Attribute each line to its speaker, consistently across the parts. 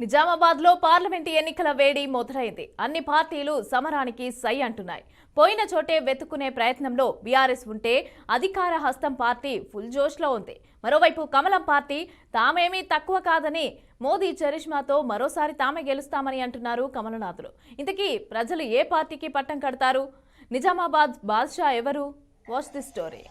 Speaker 1: నిజామాబాద్ లో పార్లమెంటు ఎన్నికల వేడి మొదలైంది. అన్ని పార్టీలు సమరానికి సై అంటున్నాయి. పోయిన చోటే వెతుక్కునే ప్రయత్నంలో బీఆర్ఎస్ ఉంటే అధికార హస్తం పార్టీ ఫుల్ జోష్లో ఉంది. మరోవైపు కమలం పార్టీ తామేమీ తక్కువ కాదని, మోదీ చరిష్మాతో మరోసారి తామే గెలుస్తామని అంటున్నారు కమలనాథులు. ఇంతకీ ప్రజలు ఏ పార్టీకి పట్టం కడతారు? నిజామాబాద్ బాద్షా ఎవరు? Watch the story.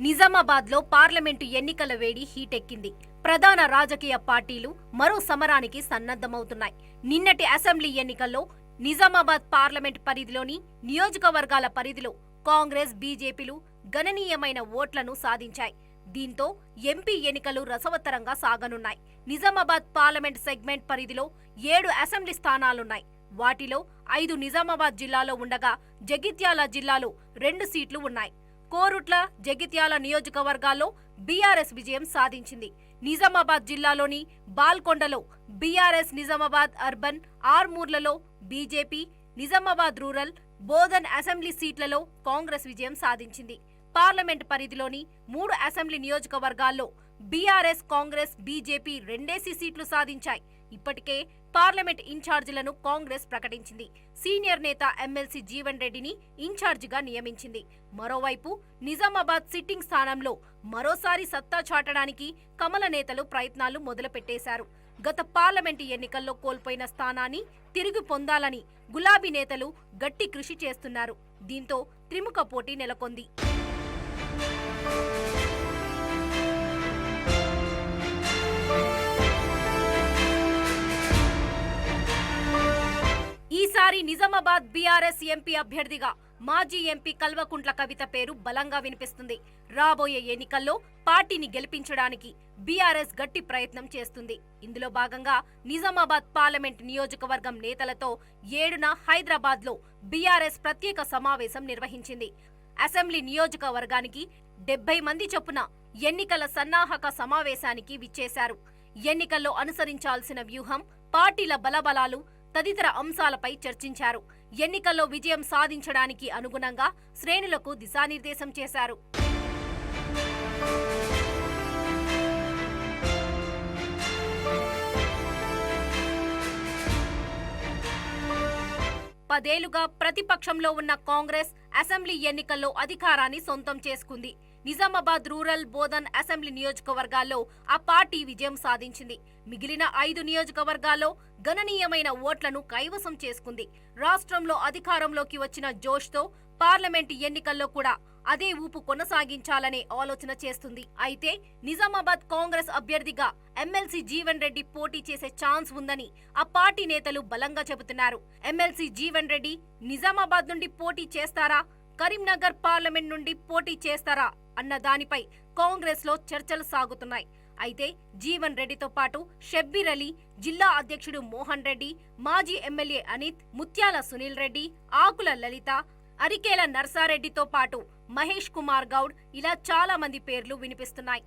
Speaker 2: నిజామాబాద్ లో పార్లమెంటు ఎన్నికల వేడి హీటెక్కింది. ప్రధాన రాజకీయ పార్టీలు మరో సమరానికి సన్నద్ధమవుతున్నాయి. నిన్నటి అసెంబ్లీ ఎన్నికల్లో నిజామాబాద్ పార్లమెంట్ పరిధిలోని నియోజకవర్గాల పరిధిలో కాంగ్రెస్, బీజేపీలు గణనీయమైన ఓట్లను సాధించాయి. దీంతో ఎంపీ ఎన్నికలు రసవత్తరంగా సాగనున్నాయి. నిజామాబాద్ పార్లమెంట్ సెగ్మెంట్ పరిధిలో 7 అసెంబ్లీ స్థానాలున్నాయి. వాటిలో 5 నిజామాబాద్ జిల్లాలో ఉండగా జగిత్యాల జిల్లాలో 2 సీట్లు ఉన్నాయి. కోరుట్ల, జగిత్యాల నియోజకవర్గాల్లో బీఆర్ఎస్ విజయం సాధించింది. నిజామాబాద్ జిల్లాలోని బాల్కొండలో బీఆర్ఎస్, నిజామాబాద్ అర్బన్, ఆర్మూర్లలో BJP, Nizamabad rural, Bodhan assembly సీట్లలో కాంగ్రెస్ విజయం సాధించింది. పార్లమెంట్ పరిధిలోని 3 అసెంబ్లీ నియోజకవర్గాల్లో బీఆర్ఎస్, కాంగ్రెస్, బీజేపీ రెండేసి సీట్లు సాధించాయి. ఇప్పటికే పార్లమెంట్ ఇన్ఛార్జీలను కాంగ్రెస్ ప్రకటించింది. సీనియర్ నేత ఎమ్మెల్సీ జీవన్ రెడ్డిని ఇన్ఛార్జిగా నియమించింది. మరోవైపు నిజామాబాద్ సిట్టింగ్ స్థానంలో మరోసారి సత్తా చాటడానికి కమల నేతలు ప్రయత్నాలు మొదలుపెట్టేశారు. గత పార్లమెంటు ఎన్నికల్లో కోల్పోయిన స్థానాన్ని తిరిగి పొందాలని గులాబీ నేతలు గట్టి కృషి చేస్తున్నారు. దీంతో త్రిముఖ పోటీ నెలకొంది. ఈసారి నిజామాబాద్ బీఆర్ఎస్ ఎంపీ అభ్యర్థిగా మాజీ ఎంపీ కల్వకుంట్ల కవిత పేరు బలంగా వినిపిస్తుంది. రాబోయే ఎన్నికల్లో పార్టీని గెలిపించడానికి బీఆర్ఎస్ గట్టి ప్రయత్నం చేస్తుంది. ఇందులో భాగంగా నిజామాబాద్ పార్లమెంట్ నియోజకవర్గం నేతలతో 7న హైదరాబాద్ లో బీఆర్ఎస్ ప్రత్యేక సమావేశం నిర్వహించింది. అసెంబ్లీ నియోజకవర్గానికి 70 మంది చొప్పున ఎన్నికల సన్నాహక సమావేశానికి విచ్చేశారు. ఎన్నికల్లో అనుసరించాల్సిన వ్యూహం, పార్టీల బలబలాలు తదితర అంశాలపై చర్చించారు. ఎన్నికల్లో విజయం సాధించడానికి అనుగుణంగా శ్రేణులకు దిశానిర్దేశం చేశారు. పదేళ్లుగా ప్రతిపక్షంలో ఉన్న కాంగ్రెస్ అసెంబ్లీ ఎన్నికల్లో అధికారాన్ని సొంతం చేసుకుంది. నిజామాబాద్ రూరల్, బోధన్ అసెంబ్లీ నియోజకవర్గాల్లో ఆ పార్టీ విజయం సాధించింది. మిగిలిన 5 నియోజకవర్గాల్లో గణనీయమైన ఓట్లను కైవసం చేసుకుంది. రాష్ట్రంలో అధికారంలోకి వచ్చిన జోష్తో పార్లమెంటు ఎన్నికల్లో కూడా అదే ఊపు కొనసాగించాలనే ఆలోచన చేస్తుంది. అయితే నిజామాబాద్ కాంగ్రెస్ అభ్యర్థిగా ఎమ్మెల్సీ జీవన్ రెడ్డి పోటీ చేసే ఛాన్స్ ఉందని ఆ పార్టీ నేతలు బలంగా చెబుతున్నారు. ఎమ్మెల్సీ జీవన్ రెడ్డి నిజామాబాద్ నుండి పోటీ చేస్తారా, కరీంనగర్ పార్లమెంట్ నుండి పోటీ చేస్తారా అన్న దానిపై కాంగ్రెస్ లో చర్చలు సాగుతున్నాయి. అయితే జీవన్ రెడ్డితో పాటు షబ్బీర్ అలీ, జిల్లా అధ్యక్షుడు మోహన్ రెడ్డి, మాజీ ఎమ్మెల్యే అనిత్, ముత్యాల సునీల్ రెడ్డి, ఆకుల లలిత, అరికేల నర్సారెడ్డితో పాటు మహేష్ కుమార్ గౌడ్, ఇలా చాలా మంది పేర్లు వినిపిస్తున్నాయి.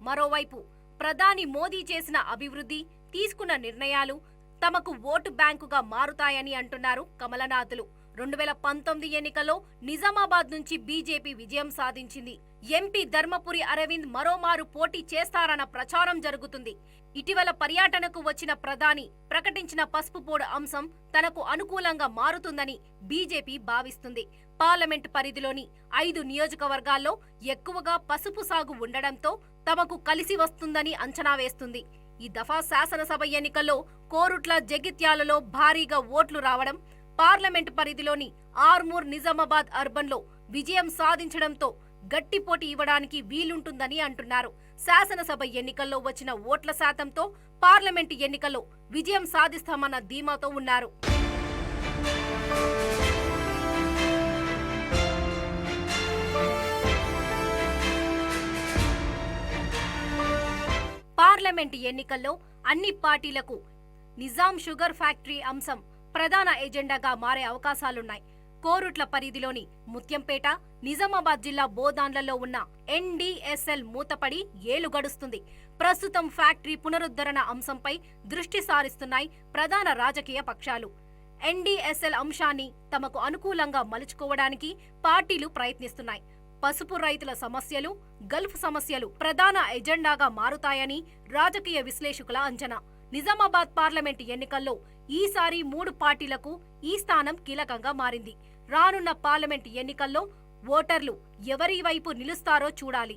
Speaker 2: మరోవైపు ప్రధాని మోదీ చేసిన అభివృద్ధి, తీసుకున్న నిర్ణయాలు తమకు ఓటు బ్యాంకుగా మారుతాయని అంటున్నారు కమలనాథులు. 2019 ఎన్నికల్లో నిజామాబాద్ నుంచి బీజేపీ విజయం సాధించింది. ఎంపీ ధర్మపురి అరవింద్ మరోమారు పోటీ చేస్తారన్న ప్రచారం జరుగుతుంది. ఇటీవల పర్యటనకు వచ్చిన ప్రధాని ప్రకటించిన పసుపు బోర్డు అంశం తనకు అనుకూలంగా మారుతుందని బీజేపీ భావిస్తుంది. పార్లమెంటు పరిధిలోని 5 నియోజకవర్గాల్లో ఎక్కువగా పసుపు సాగు ఉండడంతో తమకు కలిసి వస్తుందని అంచనా వేస్తుంది. ఈ దఫా శాసనసభ ఎన్నికల్లో కోరుట్ల, జగిత్యాలలో భారీగా ఓట్లు రావడం, పార్లమెంటు పరిధిలోని ఆర్మూర్, నిజామాబాద్ అర్బన్లో విజయం సాధించడంతో గట్టి పోటీ ఇవ్వడానికి వీలుంటుందని అంటున్నారు. శాసనసభ ఎన్నికల్లో వచ్చిన ఓట్ల శాతంతో పార్లమెంటు ఎన్నికల్లో విజయం సాధిస్తామన్న ధీమాతో ఉన్నారు. పార్లమెంటు ఎన్నికల్లో అన్ని పార్టీలకు నిజాం షుగర్ ఫ్యాక్టరీ అంశం ప్రధాన ఎజెండాగా మారే అవకాశాలున్నాయి. కోరుట్ల పరిధిలోని ముత్యంపేట, నిజామాబాద్ జిల్లా బోదాన్లలో ఉన్న NDSL మూతపడి ఏళ్లు గడుస్తుంది. ప్రస్తుతం ఫ్యాక్టరీ పునరుద్ధరణ అంశంపై దృష్టి సారిస్తున్నాయి ప్రధాన రాజకీయ పక్షాలు. NDSL అంశాన్ని తమకు అనుకూలంగా మలుచుకోవడానికి పార్టీలు ప్రయత్నిస్తున్నాయి. పసుపు రైతుల సమస్యలు, గల్ఫ్ సమస్యలు ప్రధాన ఎజెండాగా మారుతాయని రాజకీయ విశ్లేషకుల అంచనా. నిజామాబాద్ పార్లమెంట్ ఎన్నికల్లో ఈసారి 3 పార్టీలకు ఈ స్థానం కీలకంగా మారింది. రానున్న పార్లమెంట్ ఎన్నికల్లో ఓటర్లు ఎవరి వైపు నిలుస్తారో చూడాలి.